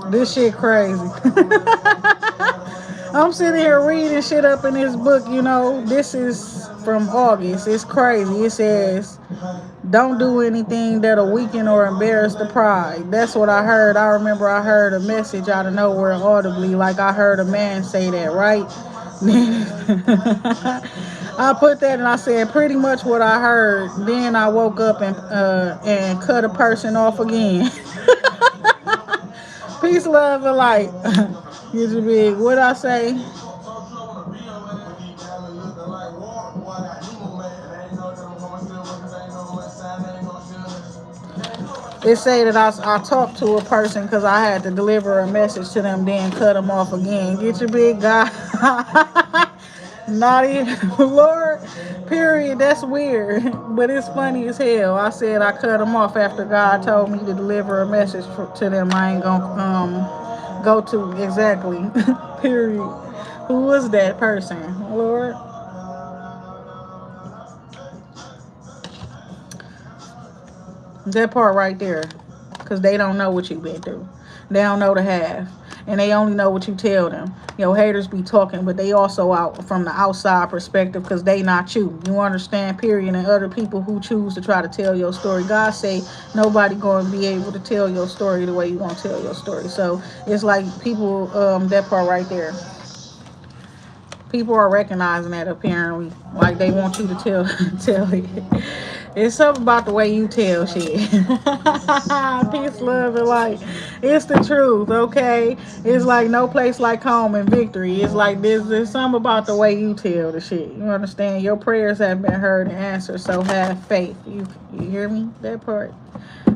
This shit crazy. I'm sitting here reading shit up in this book, you know. This is from August. It's crazy. It says, don't do anything that'll weaken or embarrass the pride. That's what I heard. I remember I heard a message out of nowhere audibly, like I heard a man say that, right? I put that and I said pretty much what I heard. Then I woke up and cut a person off again. Peace, love, and light. Get you big. What I say? It say that I talked to a person because I had to deliver a message to them, then cut them off again. Get your big guy. Not even, Lord, period. That's weird. But it's funny as hell. I said I cut them off after God told me to deliver a message to them. I ain't gonna go to exactly. Period. Who was that person, Lord? That part right there. Because they don't know what you've been through. They don't know the half. And they only know what you tell them. Haters be talking, but they also out from the outside perspective because they not you. You understand, period. And other people who choose to try to tell your story. God say nobody going to be able to tell your story the way you want to tell your story. So it's like people, that part right there. People are recognizing that apparently. Like they want you to tell it. It's something about the way you tell shit. Peace, love, and light. It's the truth, okay? It's like no place like home and victory. It's like there's something about the way you tell the shit. You understand? Your prayers have been heard and answered, so have faith. You hear me? That part.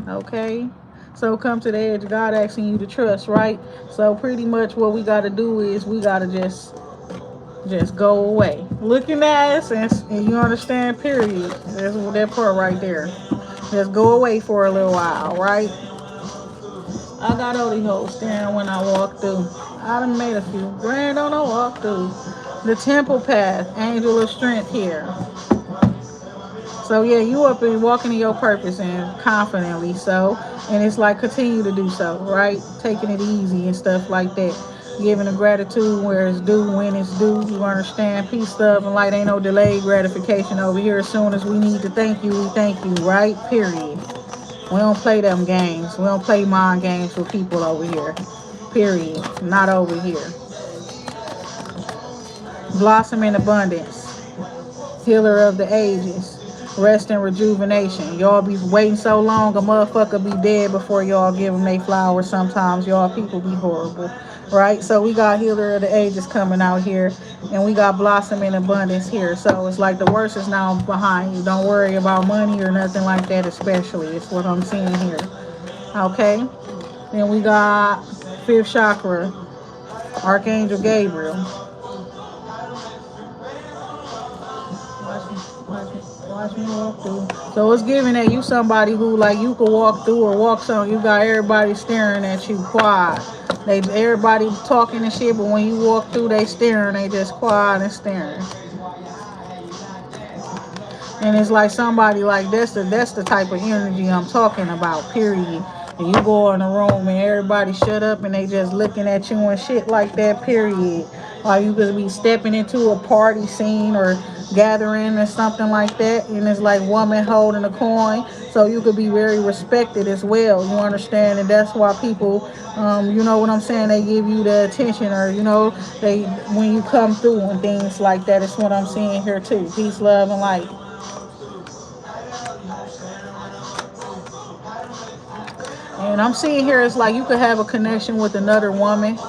Okay? So come to the edge. God asking you to trust, right? So pretty much what we got to do is we got to just go away. Looking at us and you understand, period. That's that part right there. Just go away for a little while, right? I got Odie hoes staring when I walk through. I done made a few grand on a walk through. The temple path, angel of strength here. So yeah, you up and walking in your purpose and confidently so. And it's like continue to do so, right? Taking it easy and stuff like that. Giving the gratitude where it's due, when it's due. You understand? Peace, love, and light. Ain't no delayed gratification over here. As soon as we need to thank you, we thank you, right? Period. We don't play them games. We don't play mind games with people over here. Period. Not over here. Blossom in abundance. Healer of the ages. Rest and rejuvenation. Y'all be waiting so long, a motherfucker be dead before y'all give them they flowers. Sometimes y'all people be horrible, right? So we got Healer of the Ages coming out here, and we got Blossom in Abundance here. So it's like the worst is now behind you. Don't worry about money or nothing like that, especially. It's what I'm seeing here. Okay? Then we got fifth chakra, Archangel Gabriel. Watch me walk through. So it's giving that you somebody who like you could walk through or walk some. You got everybody staring at you quiet. Everybody talking and shit, but when you walk through, they staring. They just quiet and staring. And it's like somebody like that's the type of energy I'm talking about. Period. And you go in the room and everybody shut up and they just looking at you and shit like that. Period. Or you could be stepping into a party scene or gathering or something like that, and it's like woman holding a coin, so you could be very respected as well. You understand? And that's why people, you know what I'm saying, they give you the attention, or you know, they when you come through and things like that. It's what I'm seeing here too. Peace, love, and light. And I'm seeing here it's like you could have a connection with another woman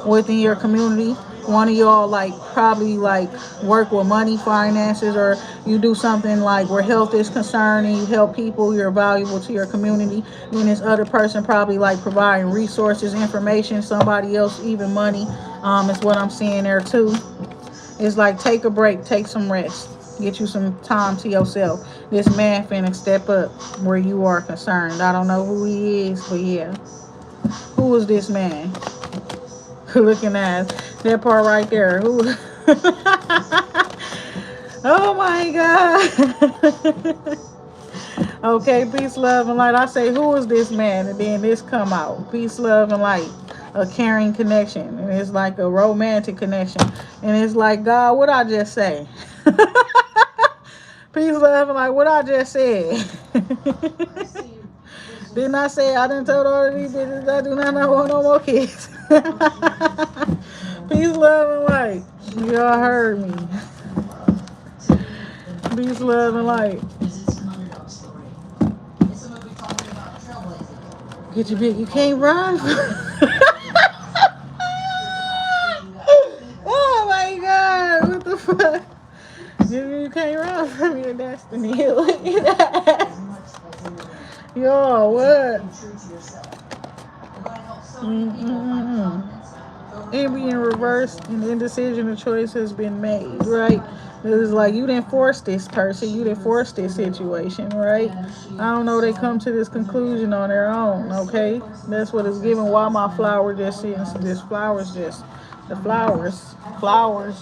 within your community. One of y'all like probably like work with money, finances, or you do something like where health is concerned and you help people. You're valuable to your community. Then this other person probably like providing resources, information, somebody else even money. Is what I'm seeing there too. It's like take a break, take some rest, get you some time to yourself. This man finna step up where you are concerned. I don't know who he is, but yeah. Who is this man? Looking at that part right there. Who? Oh my God. Okay, peace, love, and light. I say, who is this man? And then this come out. Peace, love, and light. A caring connection. And it's like a romantic connection. And it's like, God, what I just say? Peace, love, and light. What I just said. Didn't I say I done told all of these bitches I do not want no more kids? Peace, love, and light. Y'all heard me. Peace, love, and light. Get your bit. You can't run. Oh my God. What the fuck? You can't run from your destiny. Look at that. Yo, what? Envy in reverse, and indecision of choice has been made, right? It's like you didn't force this person, you didn't force this situation, right? I don't know, they come to this conclusion on their own, okay? That's what it's given. Why my flower just sitting, so this flowers just, the flowers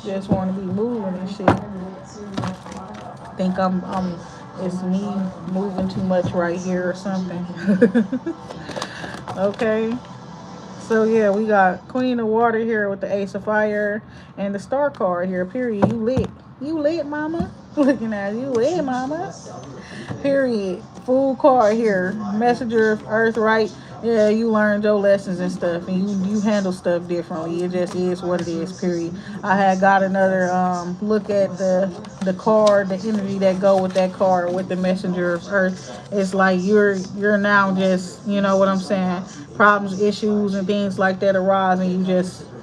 just want to be moving and shit. Think it's me moving too much right here or something. Okay. So yeah, we got Queen of Water here with the Ace of Fire and the Star card here. Period. You lit, mama. Looking at you lit, mama. Period. Full card here. Messenger of Earth, right? Yeah, you learned your lessons and stuff, and you handle stuff differently. It just is what it is. Period. I had got another look at the card, the energy that go with that card with the Messenger of Earth. It's like you're now just, you know what I'm saying, problems, issues, and things like that arise, and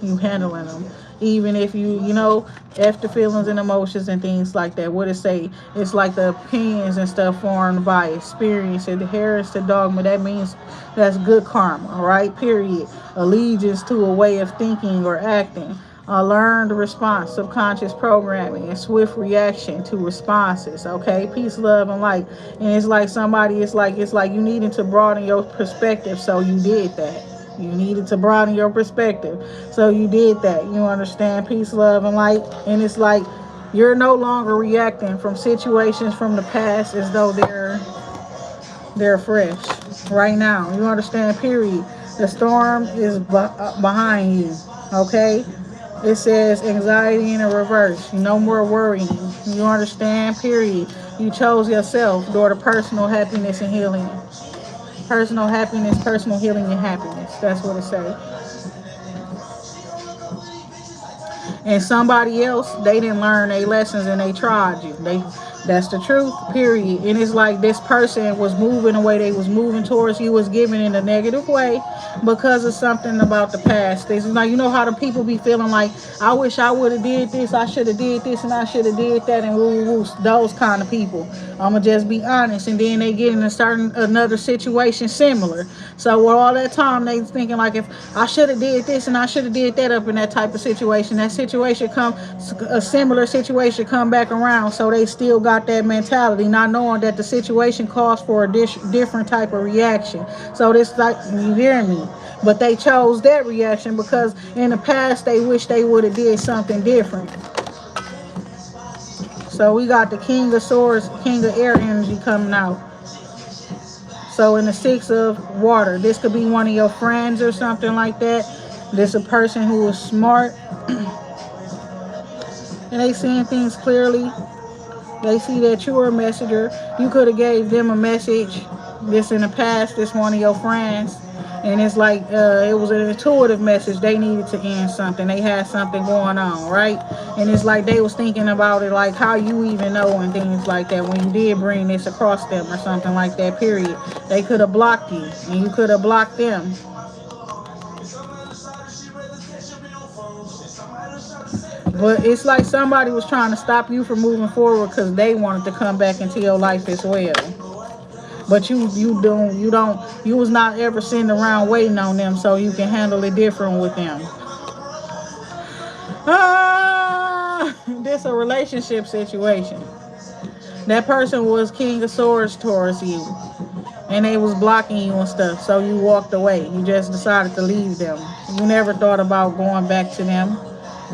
you handling them. Even if you know, F the feelings and emotions and things like that. What it say? It's like the opinions and stuff formed by experience, adherence to dogma. That means that's good karma, right? Period. Allegiance to a way of thinking or acting. A learned response, subconscious programming, and swift reaction to responses. Okay, peace, love, and light. And it's like somebody, it's like you needed to broaden your perspective, so you did that. You needed to broaden your perspective, so you did that. You understand? Peace, love, and light. And it's like you're no longer reacting from situations from the past as though they're fresh right now. You understand? Period. The storm is behind you. Okay? It says anxiety in a reverse. No more worrying. You understand? Period. You chose yourself door to personal happiness and healing. Personal happiness, personal healing, and happiness. That's what it says. And somebody else, they didn't learn their lessons and they tried you. That's the truth, period. And it's like this person was moving the way they was moving towards you, was giving in a negative way because of something about the past. It's like, you know how the people be feeling like, I wish I would have did this, I should have did this, and I should have did that, and woo woo. Those kind of people. I'ma just be honest. And then they get in a certain another situation similar. So with all that time they thinking like, if I should have did this and I should have did that up in that type of situation, that situation come, a similar situation come back around. So they still got that mentality, not knowing that the situation calls for a different type of reaction. So this like, you hear me? But they chose that reaction because in the past they wish they would have did something different. So we got the King of Swords, King of Air energy coming out. So in the Six of Water, this could be one of your friends or something like that. This a person who is smart and they seeing things clearly. They see that you're a messenger. You could have gave them a message. This in the past, this one of your friends. And it's like it was an intuitive message. They needed to end something. They had something going on, right? And it's like they was thinking about it, like how you even know and things like that. When you did bring this across them or something like that, period. They could have blocked you and you could have blocked them. But it's like somebody was trying to stop you from moving forward because they wanted to come back into your life as well. But you was not ever sitting around waiting on them so you can handle it different with them. This a relationship situation. That person was King of Swords towards you. And they was blocking you and stuff. So you walked away. You just decided to leave them. You never thought about going back to them.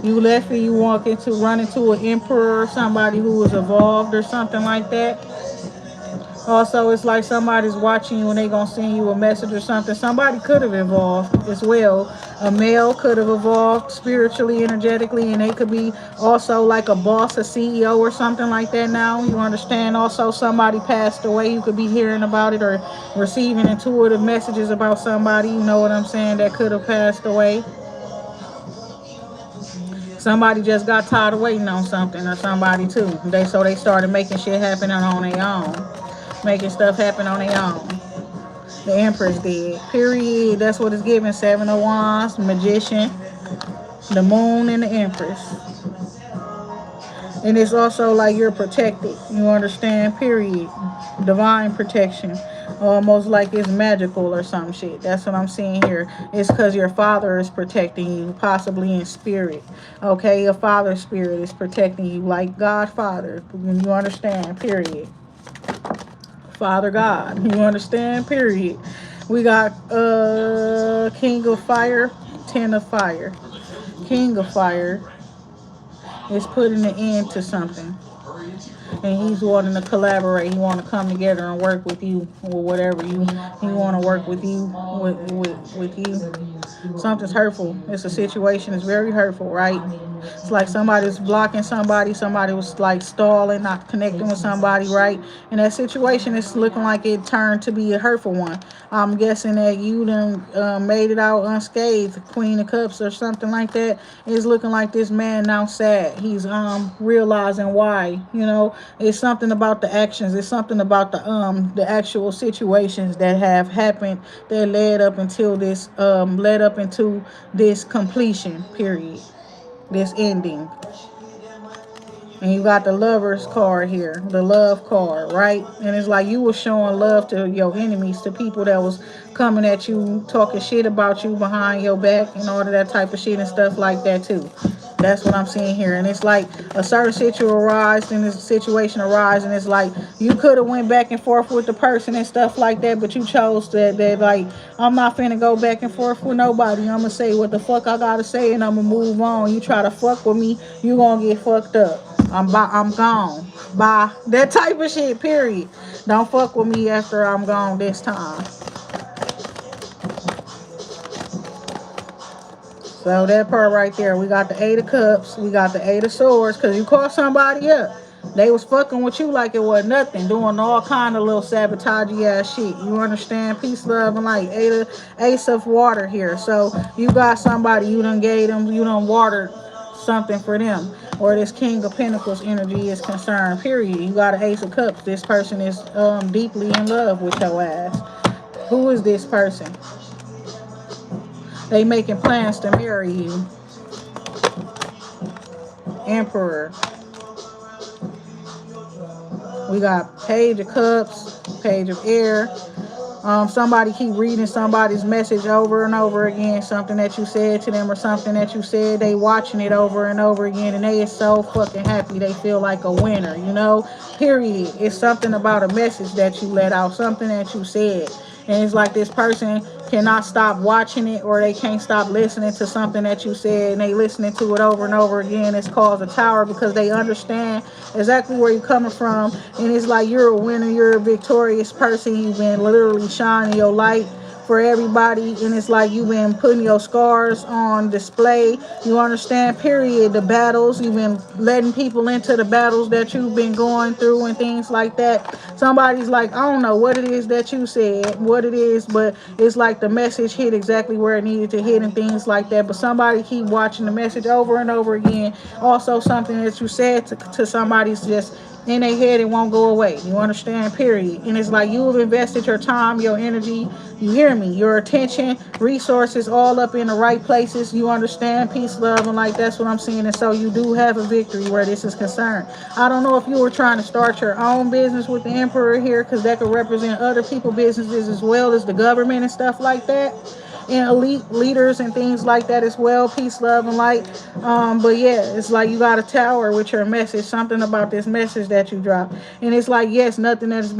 You left and you run into an emperor or somebody who was evolved or something like that. Also, it's like somebody's watching you and they gonna send you a message or something. Somebody could have evolved as well. A male could have evolved spiritually, energetically, and they could be also like a boss, a CEO or something like that now. You understand? Also, somebody passed away. You could be hearing about it or receiving intuitive messages about somebody, you know what I'm saying, that could have passed away. Somebody just got tired of waiting on something or somebody too. So they started making shit happen on their own. Making stuff happen on their own. The Empress did. Period. That's what it's giving. Seven of Wands, Magician, the Moon, and the Empress. And it's also like you're protected. You understand? Period. Divine protection. Almost like it's magical or some shit. That's what I'm seeing here. It's because your father is protecting you, possibly in spirit. Okay, your father's spirit is protecting you like Godfather. You understand? Period. Father God. You understand? Period. We got King of Fire, Ten of Fire. King of Fire is putting an end to something. And he's wanting to collaborate. He want to come together and work with you or whatever he want to work with you with you. Something's hurtful. It's a situation that's very hurtful, right? It's like somebody's blocking somebody. Somebody was like stalling, not connecting with somebody, right? And that situation is looking like it turned to be a hurtful one. I'm guessing that you done made it out unscathed, Queen of Cups or something like that. It's looking like this man now sad. He's realizing why. You know, it's something about the actions. It's something about the actual situations that have happened that led up into this completion period, this ending. And you got the Lover's card here, the love card, right? And it's like you were showing love to your enemies, to people that was coming at you, talking shit about you behind your back and all of that type of shit and stuff like that too. That's what I'm seeing here. And it's like a certain situation arise and it's like you could have went back and forth with the person and stuff like that, but you chose that like, I'm not finna go back and forth with nobody. I'm gonna say what the fuck I gotta say and I'm gonna move on. You try to fuck with me, you gonna get fucked up. I'm gone. Bye. That type of shit, period. Don't fuck with me after I'm gone this time. So that part right there, we got the Eight of Cups, we got the Eight of Swords, because you caught somebody up. They was fucking with you like it was nothing, doing all kind of little sabotagey ass shit. You understand? Peace, love, and light. Ace of water here. So you got somebody, you done gave them, you done watered something for them. Or this King of Pentacles energy is concerned, period. You got an Ace of Cups. This person is deeply in love with your ass. Who is this person? They making plans to marry you. Emperor. We got Page of Cups, Page of Air. Somebody keep reading somebody's message over and over again, something that you said to them or something that you said. They watching it over and over again, and they is so fucking happy. They feel like a winner, you know, period. It's something about a message that you let out, something that you said. And it's like this person cannot stop watching it, or they can't stop listening to something that you said, and they listening to it over and over again. It's called a tower, because they understand exactly where you're coming from. And it's like you're a winner, you're a victorious person. You've been literally shining your light for everybody, and it's like you've been putting your scars on display. You understand, period. The battles, you've been letting people into the battles that you've been going through and things like that. Somebody's like, I don't know what it is that you said, what it is, but it's like the message hit exactly where it needed to hit and things like that. But somebody keep watching the message over and over again. Also, something that you said to somebody's just in their head, it won't go away. You understand, period. And it's like you've invested your time, your energy, you hear me, your attention, resources all up in the right places. You understand, peace, love, and like that's what I'm seeing. And so you do have a victory where this is concerned. I don't know if you were trying to start your own business with the Emperor here, because that could represent other people's businesses as well as the government and stuff like that, and elite leaders and things like that as well. Peace, love, and light. But yeah, it's like you got a tower with your message, something about this message that you dropped. And it's like, yes, nothing that has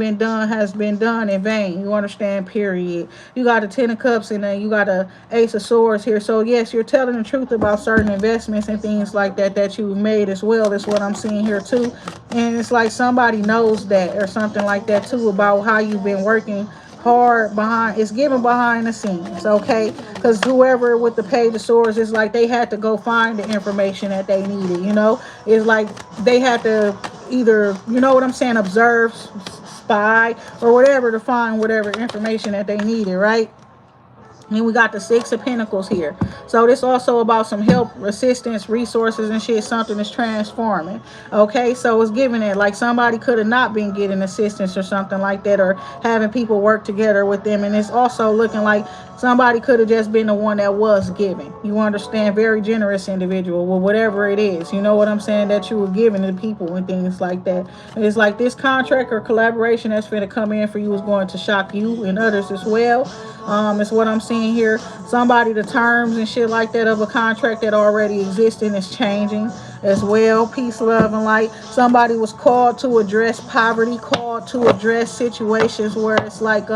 been done in vain. You understand, period. You got a Ten of Cups, and then you got a Ace of Swords here. So yes, you're telling the truth about certain investments and things like that you've made as well. That's what I'm seeing here too. And it's like somebody knows that or something like that too, about how you've been working hard behind. It's given behind the scenes, okay? Because whoever with the Page of Swords, is like they had to go find the information that they needed, you know. It's like they had to either, you know what I'm saying, observe, spy, or whatever, to find whatever information that they needed, right? And we got the Six of Pentacles here. So this also about some help, assistance, resources, and shit. Something is transforming. Okay, so it's giving it like somebody could have not been getting assistance or something like that, or having people work together with them. And it's also looking like somebody could have just been the one that was giving. You understand? Very generous individual. Well, whatever it is, you know what I'm saying, that you were giving to people and things like that. And it's like this contract or collaboration that's going to come in for you is going to shock you and others as well. It's what I'm seeing here. Somebody, the terms and shit like that of a contract that already existing is changing as well. Peace, love, and light. Somebody was called to address poverty, called to address situations where it's like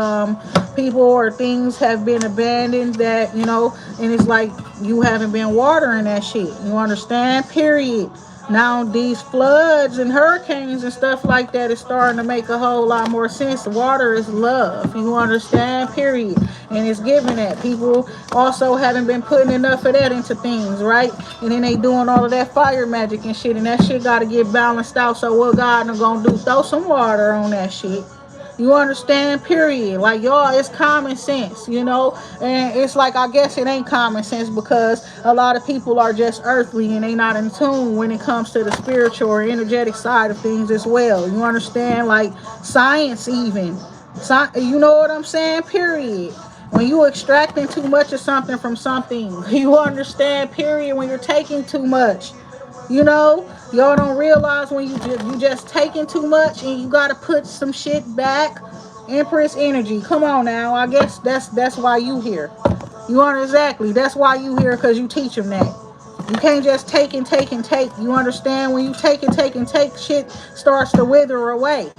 people or things have been abandoned, that, you know, and it's like you haven't been watering that shit. You understand? Period. Now these floods and hurricanes and stuff like that is starting to make a whole lot more sense. Water is love. You understand? Period. And it's giving that. People also haven't been putting enough of that into things, right? And then they doing all of that fire magic and shit. And that shit got to get balanced out. So what God is going to do? Throw some water on that shit. You understand? Period. Like, y'all, it's common sense, you know? And it's like, I guess it ain't common sense because a lot of people are just earthly and they not in tune when it comes to the spiritual or energetic side of things as well. You understand? Like, science even. You know what I'm saying? Period. When you extracting too much of something from something, you understand? Period. When you're taking too much. You know, y'all don't realize when you just taking too much and you gotta put some shit back. Empress energy, come on now. I guess that's why you here. You are exactly. That's why you here, because you teach them that. You can't just take and take and take. You understand? When you take and take and take, shit starts to wither away.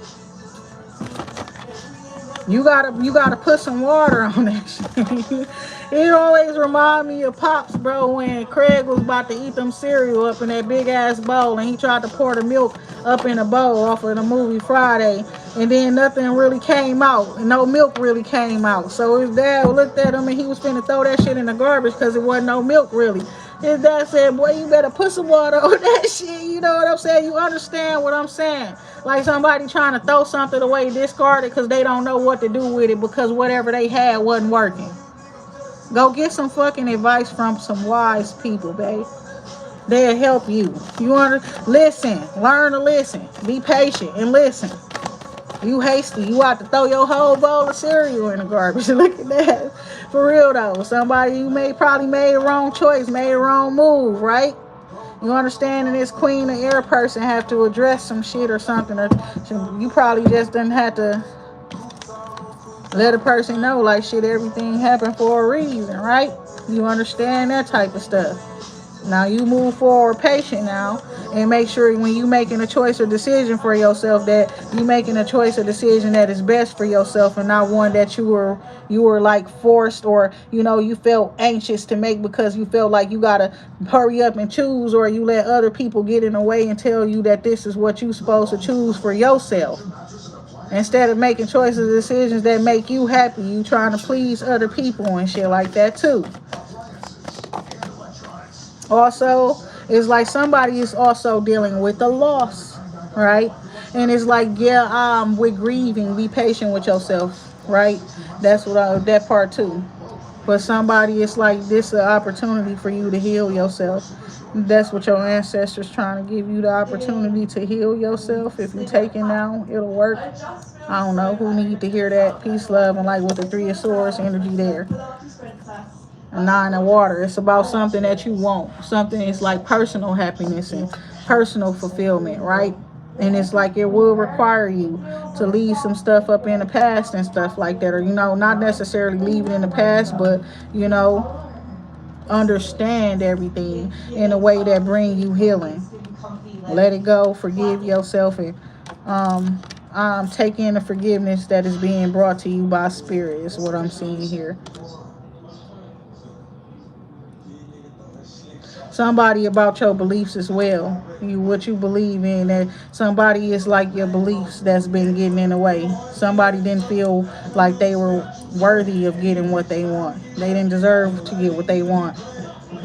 You gotta put some water on that shit. It always remind me of Pops, bro, when Craig was about to eat them cereal up in that big ass bowl, and he tried to pour the milk up in a bowl off of the movie Friday, and then nothing really came out, and no milk really came out. So his dad looked at him, and he was finna throw that shit in the garbage because it wasn't no milk really. His dad said, boy, you better put some water on that shit. You know what I'm saying? You understand what I'm saying? Like somebody trying to throw something away, discard it because they don't know what to do with it because whatever they had wasn't working. Go get some fucking advice from some wise people, babe. They'll help you. You want to listen, learn to listen, be patient and listen. You hasty, you out to throw your whole bowl of cereal in the garbage. Look at that. For real though, somebody you probably made a wrong choice, made a wrong move, right? You understand? And this queen of air person have to address some shit or something, or you probably just didn't have to let a person know, like, shit, everything happened for a reason, right? You understand that type of stuff. Now you move forward patient now and make sure when you making a choice or decision for yourself that you making a choice or decision that is best for yourself and not one that you were like forced or you felt anxious to make because you felt like you gotta hurry up and choose, or you let other people get in the way and tell you that this is what you supposed to choose for yourself. Instead of making choices and decisions that make you happy, you trying to please other people and shit like that too. Also, it's like somebody is also dealing with a loss, right? And it's like, yeah, with grieving, be patient with yourself, right? That's what that part too. But somebody, it's like this is an opportunity for you to heal yourself. That's what your ancestors trying to give you, the opportunity to heal yourself. If you take it now, it'll work. I don't know who need to hear that. Peace, love, and like with the Three of Swords energy there. A Nine of Water. It's about something that you want. Something is like personal happiness and personal fulfillment, right? And it's like it will require you to leave some stuff up in the past and stuff like that. Or, not necessarily leave it in the past, but, understand everything in a way that bring you healing. Let it go, forgive yourself, and take in the forgiveness that is being brought to you by spirit is what I'm seeing here. Somebody about your beliefs as well. What you believe in, that somebody is like your beliefs that's been getting in the way. Somebody didn't feel like they were worthy of getting what they want. They didn't deserve to get what they want.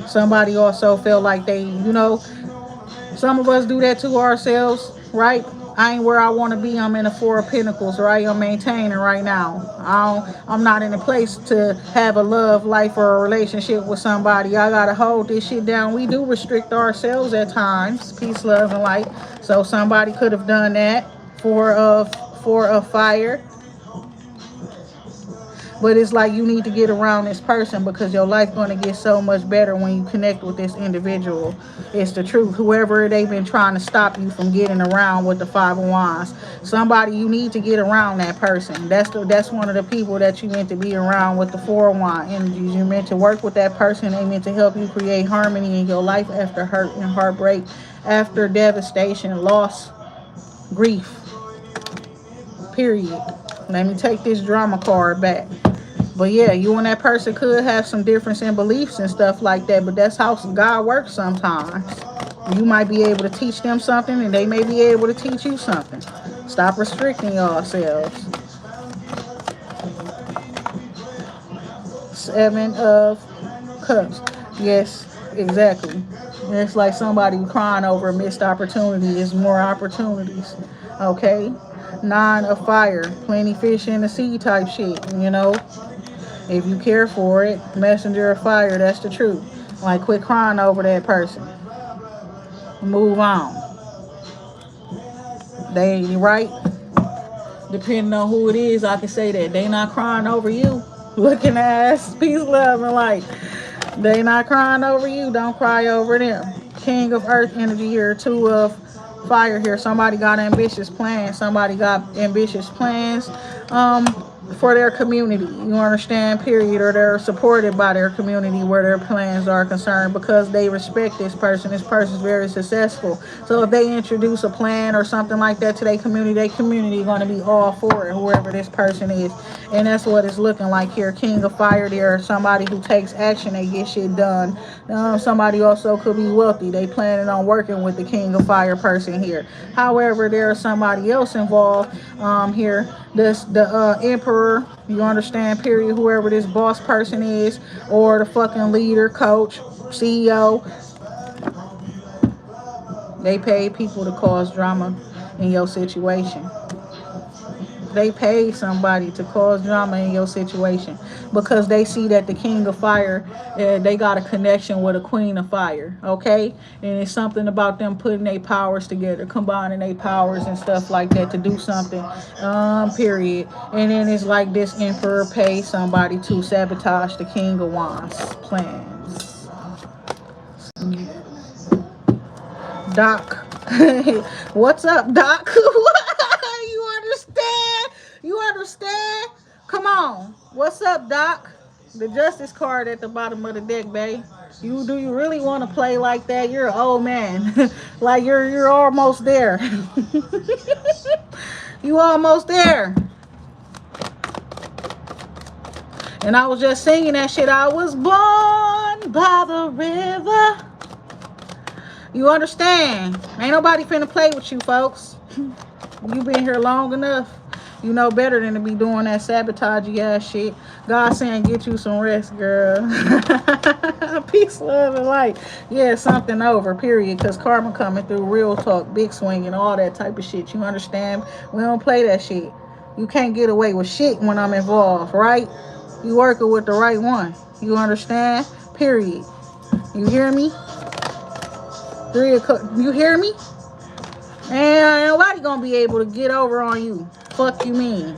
Somebody also felt like some of us do that to ourselves, right? I ain't where I want to be. I'm in the Four of Pentacles, right? I'm maintaining right now. I'm not in a place to have a love life or a relationship with somebody. I gotta hold this shit down. We do restrict ourselves at times. Peace, love, and light. So somebody could have done that for a fire. But it's like you need to get around this person because your life going to get so much better when you connect with this individual. It's the truth. Whoever they've been trying to stop you from getting around with the Five of Wands. Somebody, you need to get around that person. That's one of the people that you meant to be around with the Four of Wands energies. You meant to work with that person. They meant to help you create harmony in your life after hurt and heartbreak, after devastation, loss, grief. Period. Let me take this drama card back. But yeah, you and that person could have some difference in beliefs and stuff like that, but that's how God works sometimes. You might be able to teach them something and they may be able to teach you something. Stop restricting yourselves. Seven of Cups. Yes, exactly. It's like somebody crying over a missed opportunity. Is more opportunities. Okay? Nine of Fire. Plenty fish in the sea type shit, If you care for it, messenger of fire, that's the truth. Like, quit crying over that person. Move on. They right? Depending on who it is, I can say that. They not crying over you. Looking ass, peace, love, and light. They not crying over you. Don't cry over them. King of Earth energy here. Two of Fire here. Somebody got ambitious plans. Somebody got ambitious plans. For their community, you understand, period, or they're supported by their community where their plans are concerned because they respect this person. This person's very successful. So if they introduce a plan or something like that to their community is going to be all for it, whoever this person is. And that's what it's looking like here. King of Fire there, somebody who takes action, they get shit done. Somebody also could be wealthy. They planning on working with the King of Fire person here. However, there's somebody else involved here. The Emperor, you understand, period, whoever this boss person is, or the fucking leader, coach, CEO, they pay people to cause drama in your situation. They pay somebody to cause drama in your situation because they see that the king of fire, they got a connection with a queen of fire, okay? And it's something about them putting their powers together, combining their powers and stuff like that to do something, period. And then it's like this emperor pays somebody to sabotage the king of wands plans. Doc. What's up, Doc? You understand? You understand? Come on. What's up, Doc? The justice card at the bottom of the deck, babe. Do you really want to play like that? You're an old man. Like you're almost there. You almost there. And I was just singing that shit. I was born by the river. You understand? Ain't nobody finna play with you, folks. You been here long enough. You know better than to be doing that sabotagey ass shit. God saying get you some rest, girl. Peace, love, and light. Yeah, something over, period. Because karma coming through, real talk, big swing, and all that type of shit. You understand? We don't play that shit. You can't get away with shit when I'm involved, right? You working with the right one. You understand? Period. You hear me? You hear me? And nobody gonna be able to get over on you. Fuck you mean?